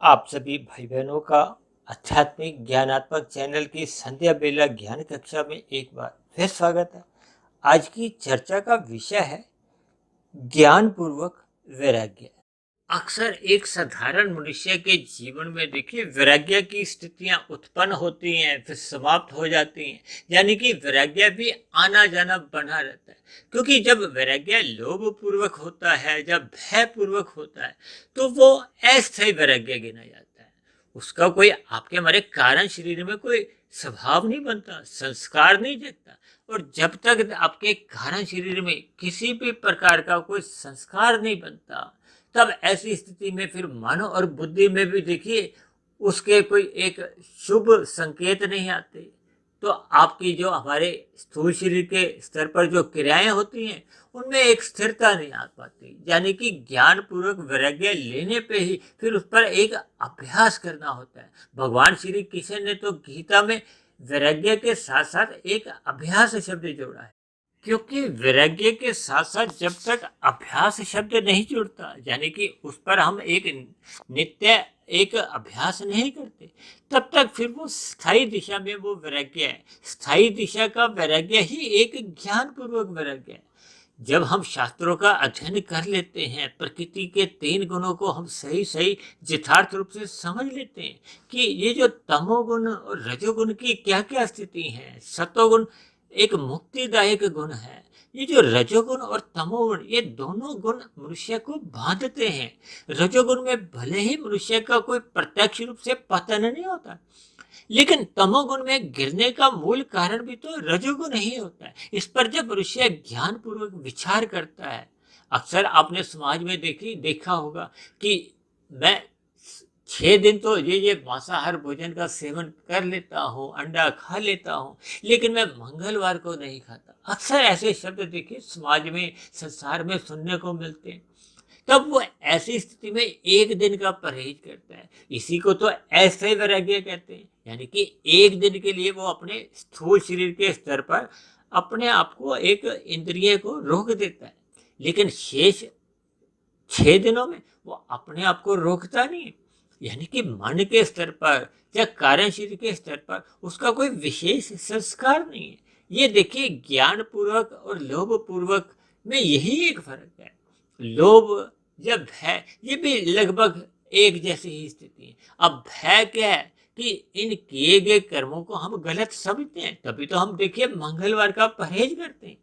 आप सभी भाई बहनों का आध्यात्मिक ज्ञानात्मक चैनल की संध्या बेला ज्ञान कक्षा में एक बार फिर स्वागत है। आज की चर्चा का विषय है ज्ञान पूर्वक वैराग्य। अक्सर एक साधारण मनुष्य के जीवन में देखिए वैराग्य की स्थितियां उत्पन्न होती हैं, फिर समाप्त हो जाती हैं। यानी कि वैराग्य भी आना जाना बना रहता है, क्योंकि जब वैराग्य लोभ पूर्वक होता है, जब भय पूर्वक होता है, तो वो अस्थायी वैराग्य गिना जाता है। उसका कोई आपके हमारे कारण शरीर में कोई स्वभाव नहीं बनता, संस्कार नहीं जगता। और जब तक आपके कारण शरीर में किसी भी प्रकार का कोई संस्कार नहीं बनता, तब ऐसी स्थिति में फिर मन और बुद्धि में भी देखिए उसके कोई एक शुभ संकेत नहीं आते। तो आपकी जो हमारे स्थूल शरीर के स्तर पर जो क्रियाएं होती हैं, उनमें एक स्थिरता नहीं आ पाती। यानी कि ज्ञान पूर्वक वैराग्य लेने पे ही फिर उस पर एक अभ्यास करना होता है। भगवान श्री कृष्ण ने तो गीता में वैराग्य के साथ साथ एक अभ्यास शब्द जोड़ा है, क्योंकि वैराग्य के साथ साथ जब तक अभ्यास शब्द नहीं जुड़ता, यानी कि उस पर हम एक नित्य एक अभ्यास नहीं करते, तब तक फिर वो स्थायी दिशा में वो वैराग्य है। स्थायी दिशा का वैराग्य ही एक ज्ञान पूर्वक वैराग्य है। जब हम शास्त्रों का अध्ययन कर लेते हैं, प्रकृति के 3 गुणों को हम सही सही यथार्थ रूप से समझ लेते हैं कि ये जो तमोगुण और रजोगुण की क्या क्या स्थिति है, सतोगुण एक मुक्तिदायक गुण है। ये जो रजोगुण और तमोगुण, ये दोनों गुण मनुष्य को बांधते हैं। रजोगुण में भले ही मनुष्य का कोई प्रत्यक्ष रूप से पतन नहीं होता, लेकिन तमोगुण में गिरने का मूल कारण भी तो रजोगुण ही होता है। इस पर जब मनुष्य ज्ञान पूर्वक विचार करता है, अक्सर आपने समाज में देखा होगा कि मैं 6 दिन तो ये मांसाहार भोजन का सेवन कर लेता हूँ, अंडा खा लेता हूँ, लेकिन मैं मंगलवार को नहीं खाता। अक्सर ऐसे शब्द देखिए समाज में, संसार में सुनने को मिलते हैं। तब वो ऐसी स्थिति में 1 दिन का परहेज करता है। इसी को तो अस्थायी वैराग्य कहते हैं। यानी कि 1 दिन के लिए वो अपने स्थूल शरीर के स्तर पर अपने आप को, एक इंद्रिय को रोक देता है, लेकिन शेष 6 दिनों में वो अपने आप को रोकता नहीं है। यानी कि मन के स्तर पर या कारण शरीर के स्तर पर उसका कोई विशेष संस्कार नहीं है। ये देखिए ज्ञान पूर्वक और लोभ पूर्वक में यही एक फर्क है। लोभ या भय, ये भी लगभग एक जैसी ही स्थिति है। अब भय क्या है कि इन किए गए कर्मों को हम गलत समझते हैं, तभी तो हम देखिए मंगलवार का परहेज करते हैं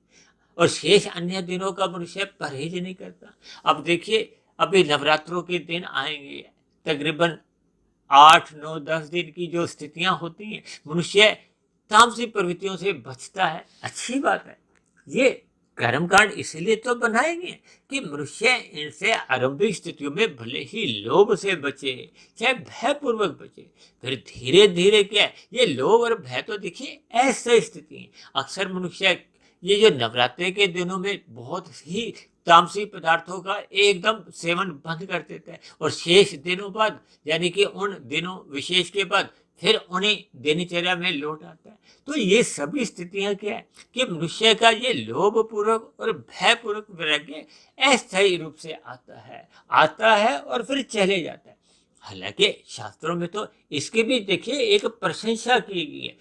और शेष अन्य दिनों का मनुष्य परहेज नहीं करता। अब देखिए अभी नवरात्रों के दिन आएंगे, तकरीबन 8 9 10 दिन की जो स्थितियां होती हैं, मनुष्य तामसिक प्रवृत्तियों से बचता है। अच्छी बात है। ये कर्मकांड इसलिए तो बनाए गए कि मनुष्य इनसे आरंभिक स्थितियों में भले ही लोभ से बचे, चाहे भयपूर्वक बचे, फिर धीरे धीरे क्या है, ये लोभ और भय तो देखिए ऐसी स्थिति है। अक्सर मनुष्य ये जो नवरात्रि के दिनों में बहुत ही तामसिक पदार्थों का एकदम सेवन बंद कर देता है, और शेष दिनों बाद, यानी कि उन दिनों विशेष के बाद फिर उन्हीं दिनचर्या में लौट आता है। तो ये सभी स्थितियां क्या है कि मनुष्य का ये लोभ पूर्वक और भय पूर्वक वैराग्य अस्थायी रूप से आता है और फिर चले जाता है। हालांकि शास्त्रों में तो इसकी भी देखिए एक प्रशंसा की गई है।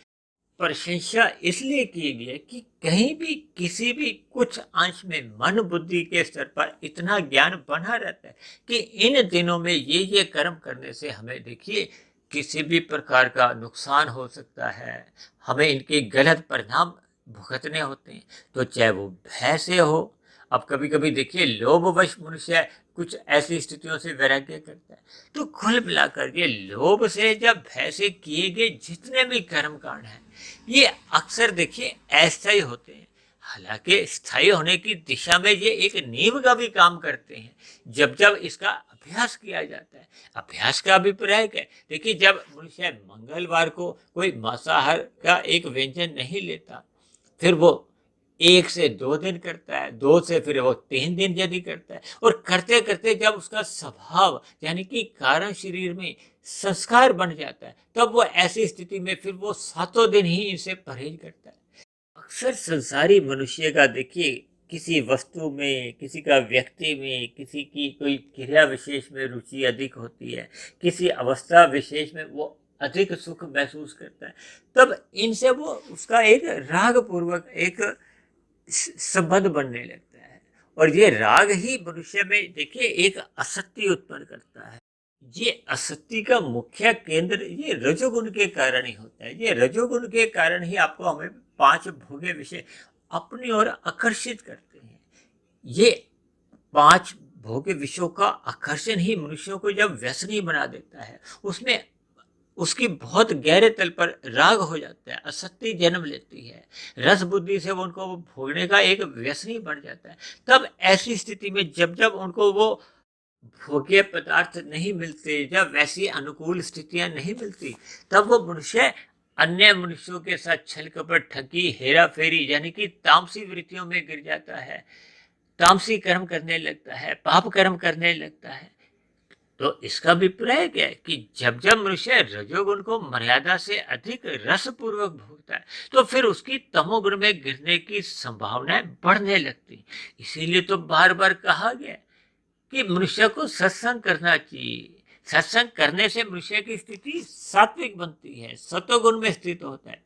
प्रशंसा इसलिए की गई है कि कहीं भी किसी भी कुछ अंश में मन बुद्धि के स्तर पर इतना ज्ञान बना रहता है कि इन दिनों में ये कर्म करने से हमें देखिए किसी भी प्रकार का नुकसान हो सकता है, हमें इनके गलत परिणाम भुगतने होते हैं। तो चाहे वो भय से हो, अब कभी कभी देखिए लोभवश मनुष्य कुछ ऐसी स्थितियों से वैराग्य करता है। तो कुल मिलाकर ये लोभ से या भय से किए गए जितने भी कर्म कांड हैं, ये अक्सर देखिए अस्थायी होते हैं। हालांकि स्थायी होने की दिशा में ये एक नींव का भी काम करते हैं, जब जब इसका अभ्यास किया जाता है। अभ्यास का अभिप्राय क्या है, देखिए जब मनुष्य मंगलवार को कोई मांसाहार का एक व्यंजन नहीं लेता, फिर वो 1 से 2 दिन करता है, 2 से फिर वो 3 दिन यदि करता है, और करते करते जब उसका स्वभाव यानी कि कारण शरीर में संस्कार बन जाता है, तब वो ऐसी स्थिति में फिर वो 7 दिन ही इसे परहेज करता है। अक्सर संसारी मनुष्य का देखिए किसी वस्तु में, किसी का व्यक्ति में, किसी की कोई क्रिया विशेष में रुचि अधिक होती है, किसी अवस्था विशेष में वो अधिक सुख महसूस करता है, तब इनसे वो उसका एक राग पूर्वक एक संबंध बनने लगता है। और ये राग ही मनुष्य में देखिए एक आसक्ति उत्पन्न करता है। ये आसक्ति का मुख्य केंद्र ये रजोगुण के कारण ही होता है। ये रजोगुण के कारण ही आपको हमें 5 भोग्य विषय अपनी ओर आकर्षित करते हैं। ये 5 भोग्य विषयों का आकर्षण ही मनुष्यों को जब व्यसनी बना देता है, उसमें उसकी बहुत गहरे तल पर राग हो जाता है, आसक्ति जन्म लेती है, रस बुद्धि से उनको वो भोगने का एक व्यसनी बन जाता है। तब ऐसी स्थिति में जब जब उनको वो भोग्य पदार्थ नहीं मिलते, जब वैसी अनुकूल स्थितियां नहीं मिलती, तब वो मनुष्य अन्य मनुष्यों के साथ छल कपट, ठगी, हेरा फेरी यानी कि तामसी वृत्तियों में गिर जाता है, तामसी कर्म करने लगता है, पाप कर्म करने लगता है। तो इसका अभिप्राय क्या है कि जब जब मनुष्य रजोगुण को मर्यादा से अधिक रसपूर्वक भोगता है, तो फिर उसकी तमोगुण में गिरने की संभावनाएं बढ़ने लगती। इसीलिए तो बार बार कहा गया कि मनुष्य को सत्संग करना चाहिए। सत्संग करने से मनुष्य की स्थिति सात्विक बनती है, सतोगुण में स्थित होता है।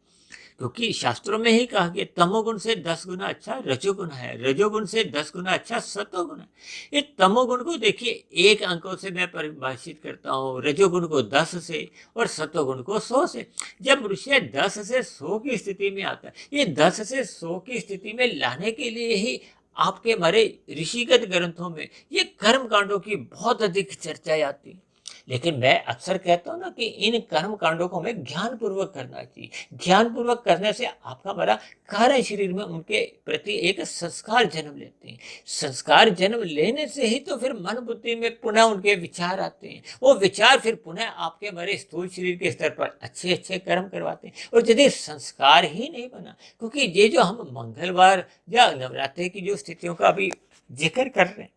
क्योंकि शास्त्रों में ही कहा कि तमोगुण से 10 गुना अच्छा रजोगुण है, रजोगुण से 10 गुना अच्छा सतोगुण है। ये तमोगुण को देखिए 1 अंकों से मैं परिभाषित करता हूँ, रजोगुण को 10 से और सतोगुण को 100 से। जब मनुष्य 10 से 100 की स्थिति में आता है, ये 10 से 100 की स्थिति में लाने के लिए ही आपके हमारे ऋषिगत ग्रंथों में ये कर्म कांडों की बहुत अधिक चर्चाएं आती है। लेकिन मैं अक्सर कहता हूँ ना कि इन कर्म कांडों को हमें ज्ञान पूर्वक करना चाहिए। ज्ञान पूर्वक करने से आपका बड़ा कार्य शरीर में उनके प्रति एक संस्कार जन्म लेते हैं। संस्कार जन्म लेने से ही तो फिर मन बुद्धि में पुनः उनके विचार आते हैं। वो विचार फिर पुनः आपके हमारे स्थूल शरीर के स्तर पर अच्छे अच्छे कर्म करवाते हैं। और यदि संस्कार ही नहीं बना, क्योंकि ये जो हम मंगलवार या नवरात्रि की जो स्थितियों का अभी जिक्र कर रहे हैं,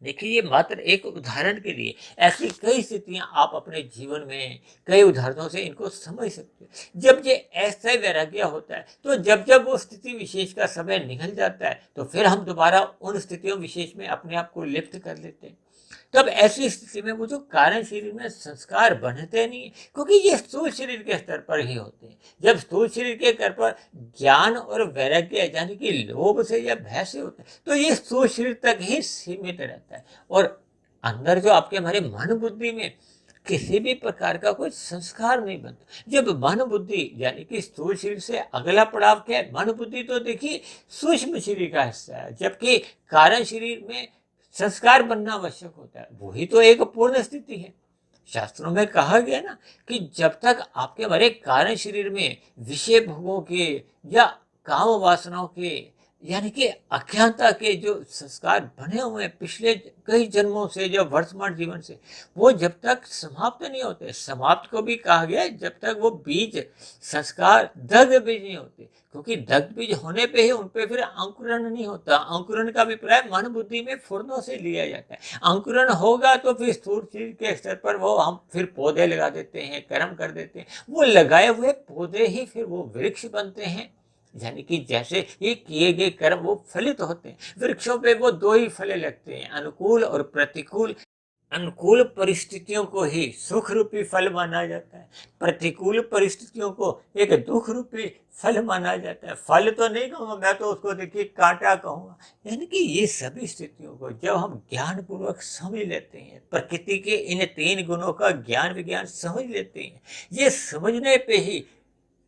देखिए ये मात्र एक उदाहरण के लिए, ऐसी कई स्थितियां आप अपने जीवन में कई उदाहरणों से इनको समझ सकते हैं। जब ये ऐसा वैराग्य होता है, तो जब जब वो स्थिति विशेष का समय निकल जाता है, तो फिर हम दोबारा उन स्थितियों विशेष में अपने आप को लिप्त कर लेते हैं। तब ऐसी स्थिति में वो जो कारण शरीर में संस्कार बनते नहीं, क्योंकि ये स्थूल शरीर के स्तर पर ही होते हैं। जब स्थूल शरीर के स्तर पर ज्ञान और वैराग्य यानी कि लोभ से या भय से होता है, तो ये स्थूल शरीर तक ही सीमित रहता है। और अंदर जो आपके हमारे मन बुद्धि में किसी भी प्रकार का कोई संस्कार नहीं बनता। जब मन बुद्धि यानी कि स्थूल शरीर से अगला पड़ाव क्या है, मन बुद्धि तो देखिए सूक्ष्म शरीर का हिस्सा है, जबकि कारण शरीर में संस्कार बनना आवश्यक होता है। वही तो एक पूर्ण स्थिति है। शास्त्रों में कहा गया ना कि जब तक आपके हमारे कारण शरीर में विषय भोगों के या काम वासनाओं के यानी कि अज्ञानता के जो संस्कार बने हुए हैं पिछले कई जन्मों से, जब वर्तमान जीवन से, वो जब तक समाप्त नहीं होते, समाप्त को भी कहा गया है जब तक वो बीज संस्कार दग्ध बीज नहीं होते, क्योंकि दग्ध बीज होने पे ही उन पे फिर अंकुरण नहीं होता। अंकुरण का अभिप्राय मन बुद्धि में फुर्नों से लिया जाता है। अंकुरण होगा तो फिर स्थूल शरीर के स्तर पर वो हम फिर पौधे लगा देते हैं, कर्म कर देते हैं। वो लगाए हुए पौधे ही फिर वो वृक्ष बनते हैं, यानी कि जैसे ये किए गए कर्म वो फलित होते हैं। वृक्षों पे वो 2 ही फल लगते हैं, अनुकूल और प्रतिकूल। अनुकूल परिस्थितियों को ही सुख रूपी फल माना जाता है, प्रतिकूल परिस्थितियों को एक दुख रूपी फल माना जाता है। फल तो नहीं कहूँगा मैं, तो उसको देखिए कांटा कहूँगा। यानी कि ये सभी स्थितियों को जब हम ज्ञान पूर्वक समझ लेते हैं, प्रकृति के इन 3 गुणों का ज्ञान विज्ञान समझ लेते हैं, ये समझने पे ही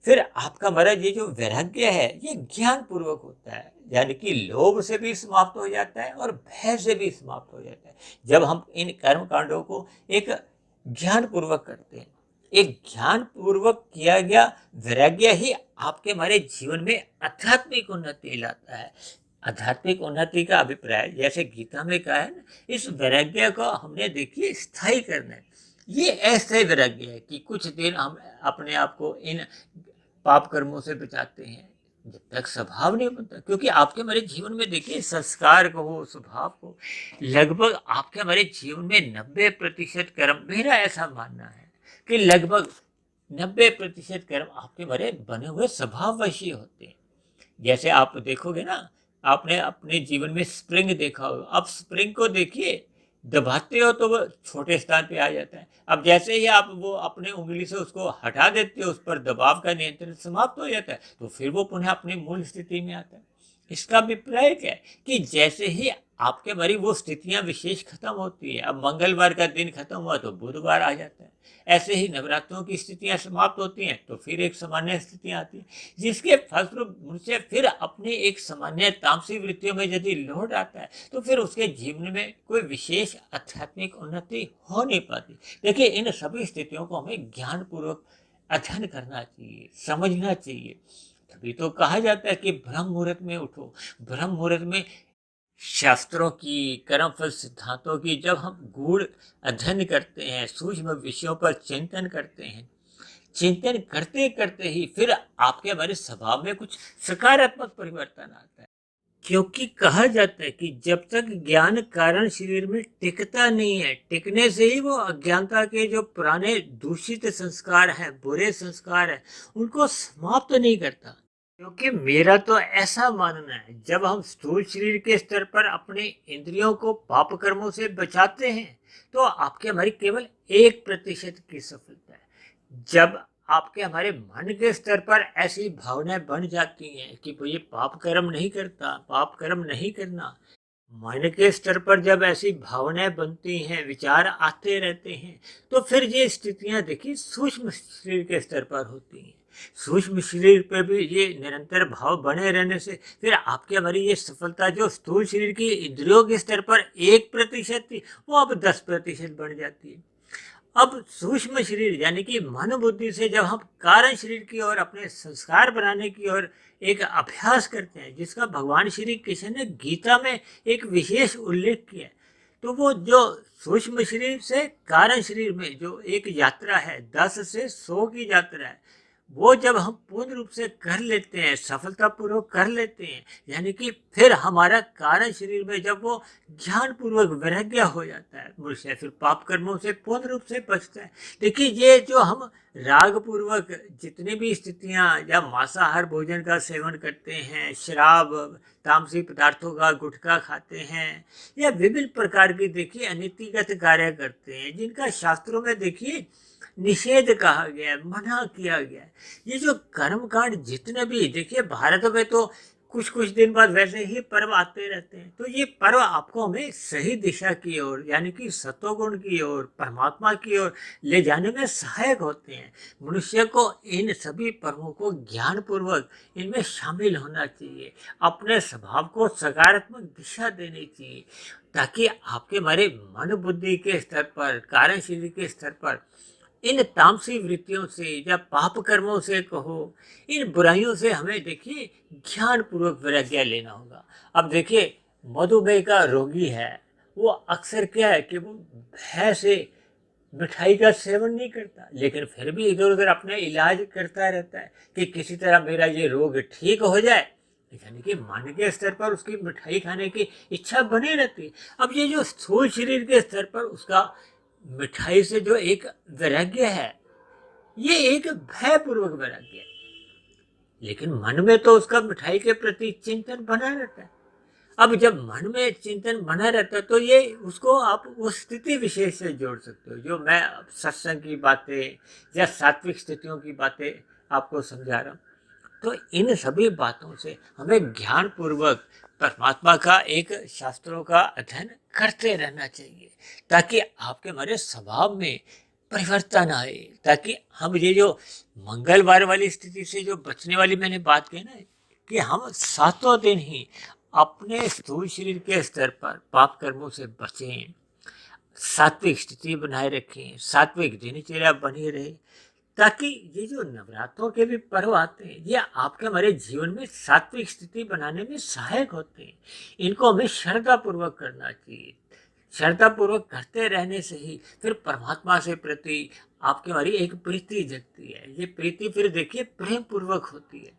फिर आपका हमारा ये जो वैराग्य है ये ज्ञान पूर्वक होता है, यानी कि लोभ से भी समाप्त हो जाता है और भय से भी समाप्त हो जाता है। जब हम इन कर्म कांडों को एक ज्ञान पूर्वक करते हैं, एक ज्ञान पूर्वक किया गया वैराग्य ही आपके हमारे जीवन में आध्यात्मिक उन्नति लाता है। आध्यात्मिक उन्नति का अभिप्राय जैसे गीता में कहा है ना, इस वैराग्य को हमने देखिए स्थायी करना है। ये ऐसे वैराग्य है कि कुछ दिन हम अपने आप को इन पाप कर्मों से बचाते हैं, जब तक स्वभाव नहीं बनता। क्योंकि आपके हमारे जीवन में देखिए संस्कार को हो, स्वभाव को, लगभग आपके हमारे जीवन में 90% कर्म, मेरा ऐसा मानना है कि लगभग 90% कर्म आपके हमारे बने हुए स्वभाववश ही होते हैं। जैसे आप देखोगे ना आपने अपने जीवन में स्प्रिंग देखा होगा। अब स्प्रिंग को देखिए, दबाते हो तो वो छोटे स्थान पे आ जाता है। अब जैसे ही आप वो अपने उँगली से उसको हटा देते हो, उस पर दबाव का नियंत्रण समाप्त हो जाता है, तो फिर वो पुनः अपनी मूल स्थिति में आता है। इसका अभिप्राय क्या है कि जैसे ही आपके भरी वो स्थितियां विशेष खत्म होती है, अब मंगलवार का दिन खत्म हुआ तो बुधवार आ जाता है। ऐसे ही नवरात्रों की स्थितियां समाप्त होती हैं तो फिर एक सामान्य स्थितियां आती हैं, जिसके फलस्वरूप मनुष्य फिर अपनी एक सामान्य तामसिक वृत्तियों में यदि लौट आता है तो फिर उसके जीवन में कोई विशेष आध्यात्मिक उन्नति हो नहीं पाती। देखिए, इन सभी स्थितियों को हमें ज्ञानपूर्वक अध्ययन करना चाहिए, समझना चाहिए। तभी तो कहा जाता है कि ब्रह्म मुहूर्त में उठो। ब्रह्म मुहूर्त में शास्त्रों की, कर्मफल सिद्धांतों की जब हम गूढ़ अध्ययन करते हैं, सूक्ष्म विषयों पर चिंतन करते हैं, चिंतन करते करते ही फिर आपके हमारे स्वभाव में कुछ सकारात्मक परिवर्तन आता है। क्योंकि कहा जाता है कि जब तक ज्ञान कारण शरीर में टिकता नहीं है, टिकने से ही वो अज्ञानता के जो पुराने दूषित संस्कार हैं, बुरे संस्कार हैं, उनको समाप्त नहीं करता। क्योंकि मेरा तो ऐसा मानना है, जब हम स्थूल शरीर के स्तर पर अपने इंद्रियों को पाप कर्मों से बचाते हैं तो आपके हमारी केवल 1% की सफलता है। जब आपके हमारे मन के स्तर पर ऐसी भावनाएं बन जाती हैं कि भाई ये पाप कर्म नहीं करता, पाप कर्म नहीं करना, मन के स्तर पर जब ऐसी भावनाएं बनती हैं, विचार आते रहते हैं, तो फिर ये स्थितियां देखिए सूक्ष्म शरीर के स्तर पर होती हैं। सूक्ष्म शरीर पे भी ये निरंतर भाव बने रहने से फिर आपके हमारी ये सफलता जो स्थूल शरीर की इंद्रियों के स्तर पर 1% थी, वो अब 10% बन जाती है। अब सूक्ष्म शरीर यानी कि मन बुद्धि से जब हम कारण शरीर की ओर, अपने संस्कार बनाने की ओर एक अभ्यास करते हैं, जिसका भगवान श्री कृष्ण ने गीता में एक विशेष उल्लेख किया है, तो वो जो सूक्ष्म शरीर से कारण शरीर में जो एक यात्रा है, 10 से 100 की यात्रा है, वो जब हम पूर्ण रूप से कर लेते हैं, सफलतापूर्वक कर लेते हैं, यानी कि फिर हमारा कारण शरीर में जब वो ज्ञान पूर्वक वैराग्य हो जाता है, मनुष्य फिर पाप कर्मों से पूर्ण रूप से बचता है। देखिए, ये जो हम राग पूर्वक जितनी भी स्थितियां या मांसाहार भोजन का सेवन करते हैं, शराब, तामसी पदार्थों का गुटखा खाते हैं, या विभिन्न प्रकार की देखिए अनीतिगत कार्य करते हैं, जिनका शास्त्रों में देखिए निषेध कहा गया है, मना किया गया है। ये जो कर्म कांड जितने भी देखिए, भारत में तो कुछ कुछ दिन बाद वैसे ही पर्व आते रहते हैं, तो ये पर्व आपको हमें सही दिशा की ओर यानी कि सत्वगुण की ओर, परमात्मा की ओर ले जाने में सहायक होते हैं। मनुष्य को इन सभी पर्वों को ज्ञान पूर्वक इनमें शामिल होना चाहिए, अपने स्वभाव को सकारात्मक दिशा देनी चाहिए, ताकि आपके हमारे मन बुद्धि के स्तर पर, कारण शरीर के स्तर पर इन तामसी वृत्तियों से या पाप कर्मों से कहो, इन बुराइयों से हमें देखिए ज्ञान पूर्वक वैराग्य लेना होगा। अब देखिए, मधुमेह का रोगी है, वो अक्सर क्या है कि वो भय से मिठाई का सेवन नहीं करता, लेकिन फिर भी इधर उधर अपने इलाज करता रहता है कि किसी तरह मेरा ये रोग ठीक हो जाए, यानी कि मन के स्तर पर उसकी मिठाई खाने की इच्छा बनी रहती है। अब ये जो स्थूल शरीर के स्तर पर उसका मिठाई से जो एक वैराग्य है, ये एक भयपूर्वक वैराग्य है, लेकिन मन में तो उसका मिठाई के प्रति चिंतन बना रहता है। अब जब मन में चिंतन बना रहता है तो ये उसको आप उस स्थिति विशेष से जोड़ सकते हो, जो मैं सत्संग की बातें या सात्विक स्थितियों की बातें आपको समझा रहा हूँ। तो इन सभी बातों से हमें ज्ञान पूर्वक परमात्मा का एक शास्त्रों का अध्ययन करते रहना चाहिए, ताकि आपके हमारे स्वभाव में परिवर्तन आए, ताकि हम ये जो मंगलवार वाली स्थिति से जो बचने वाली मैंने बात की ना, कि हम सातों दिन ही अपने स्थूल शरीर के स्तर पर पाप कर्मों से बचें, सात्विक स्थिति बनाए रखें, सात्विक दिनचर्या बनी रहे, ताकि ये जो नवरात्रों के भी पर्व आते हैं, ये आपके हमारे जीवन में सात्विक स्थिति बनाने में सहायक होते हैं। इनको हमें श्रद्धा पूर्वक करना चाहिए। श्रद्धा पूर्वक करते रहने से ही फिर परमात्मा से प्रति आपके हमारी एक प्रीति जगती है। ये प्रीति फिर देखिए प्रेम पूर्वक होती है,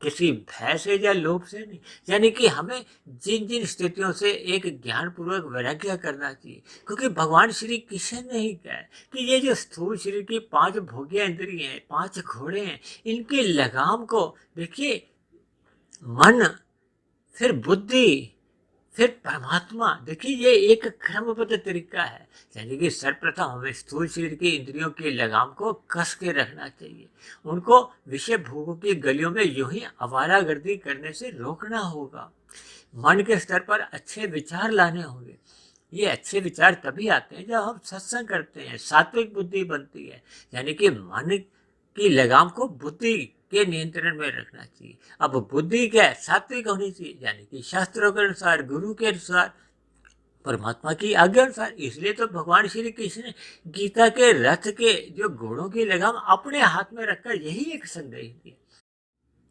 किसी भय से या लोभ से नहीं। यानी कि हमें जिन जिन स्थितियों से एक ज्ञान पूर्वक वैराग्य करना चाहिए, क्योंकि भगवान श्री कृष्ण ने ही कहा है कि ये जो स्थूल शरीर की 5 भोग्य इंद्रिय हैं, 5 घोड़े हैं, इनकी लगाम को देखिए मन फिर बुद्धि, फिर परमात्मा। देखिए ये एक क्रमबद्ध तरीका है। यानी कि सर्वप्रथम हमें स्थूल शरीर की इंद्रियों की लगाम को कस के रखना चाहिए। उनको विषय भोगों की गलियों में यूं ही आवारागर्दी करने से रोकना होगा। मन के स्तर पर अच्छे विचार लाने होंगे। ये अच्छे विचार तभी आते हैं जब हम सत्संग करते हैं, सात्विक बुद्धि बनती है। यानी कि मन की लगाम को बुद्धि के नियंत्रण में रखना चाहिए। अब बुद्धि क्या है? सात्विक होनी चाहिए, यानी कि शास्त्रों के अनुसार, गुरु के अनुसार, परमात्मा की आज्ञा अनुसार। इसलिए तो भगवान श्री कृष्ण ने गीता के रथ के जो घोड़ों की लगाम अपने हाथ में रखकर यही एक संदेश दिया।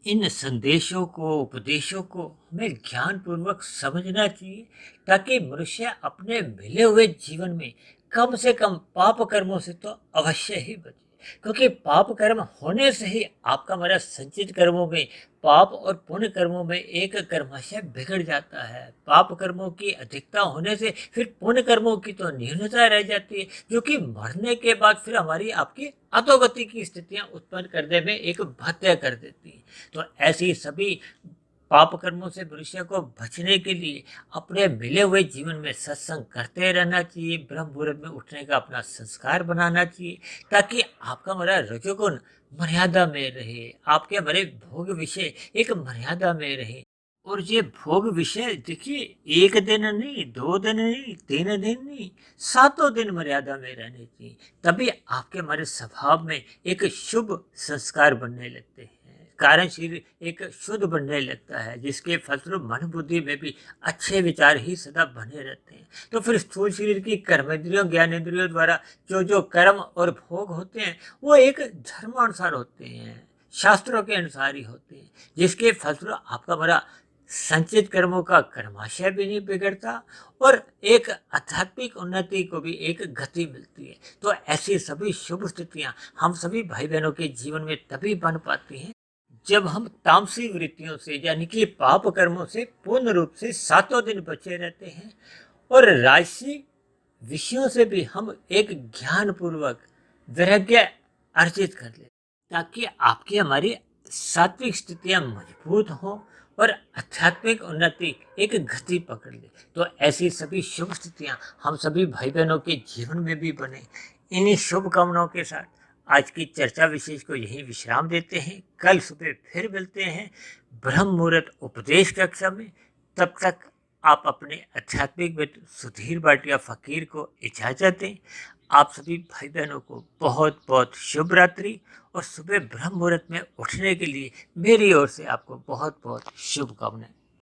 इन संदेशों को, उपदेशों को हमें ज्ञान पूर्वक समझना चाहिए, ताकि मनुष्य अपने मिले हुए जीवन में कम से कम पाप कर्मों से तो अवश्य ही बचे। क्योंकि पाप कर्म होने से ही आपका हमारा संचित कर्मों में, पाप और पुण्य कर्मों में एक कर्माशय बिगड़ जाता है। पाप कर्मों की अधिकता होने से फिर पुण्य कर्मों की तो न्यूनता रह जाती है, जो कि मरने के बाद फिर हमारी आपकी अधोगति की स्थितियां उत्पन्न करने में एक बाध्य कर देती है। तो ऐसी सभी पाप कर्मों से मनुष्य को बचने के लिए अपने मिले हुए जीवन में सत्संग करते रहना चाहिए। ब्रह्म मुहूर्त में उठने का अपना संस्कार बनाना चाहिए, ताकि आपका हमारा रजोगुण मर्यादा में रहे, आपके हमारे भोग विषय एक मर्यादा में रहे। और ये भोग विषय देखिए, एक दिन नहीं, 2 दिन नहीं, 3 दिन नहीं, 7 दिन मर्यादा में रहने चाहिए। तभी आपके हमारे स्वभाव में एक शुभ संस्कार बनने लगते हैं, कारण शरीर एक शुद्ध बनने लगता है, जिसके फलस्वरूप मन बुद्धि में भी अच्छे विचार ही सदा बने रहते हैं। तो फिर स्थूल शरीर की कर्मेंद्रियों, ज्ञानेंद्रियों द्वारा जो जो कर्म और भोग होते हैं, वो एक धर्मानुसार होते हैं, शास्त्रों के अनुसार ही होते हैं, जिसके फलस्वरूप आपका हमारा संचित कर्मों का कर्माशय भी नहीं बिगड़ता और एक आध्यात्मिक उन्नति को भी एक गति मिलती है। तो ऐसी सभी शुभ स्थितियां हम सभी भाई बहनों के जीवन में तभी बन पाती हैं, जब हम तामसी वृत्तियों से, यानी कि पाप कर्मों से पूर्ण रूप से 7 दिन बचे रहते हैं, और राजसी विषयों से भी हम एक ज्ञान पूर्वक वैराग्य अर्जित कर ले, ताकि आपकी हमारी सात्विक स्थितियां मजबूत हों और आध्यात्मिक उन्नति एक गति पकड़ ले। तो ऐसी सभी शुभ स्थितियां हम सभी भाई बहनों के जीवन में भी बने। इन्हीं शुभकामनाओं के साथ आज की चर्चा विशेष को यही विश्राम देते हैं। कल सुबह फिर मिलते हैं ब्रह्म मुहूर्त उपदेश कक्षा में। तब तक आप अपने आध्यात्मिक मित्र सुधीर भाटिया फकीर को इजाजत दें। आप सभी भाई बहनों को बहुत बहुत शुभ रात्रि, और सुबह ब्रह्म मुहूर्त में उठने के लिए मेरी ओर से आपको बहुत बहुत शुभकामनाएं।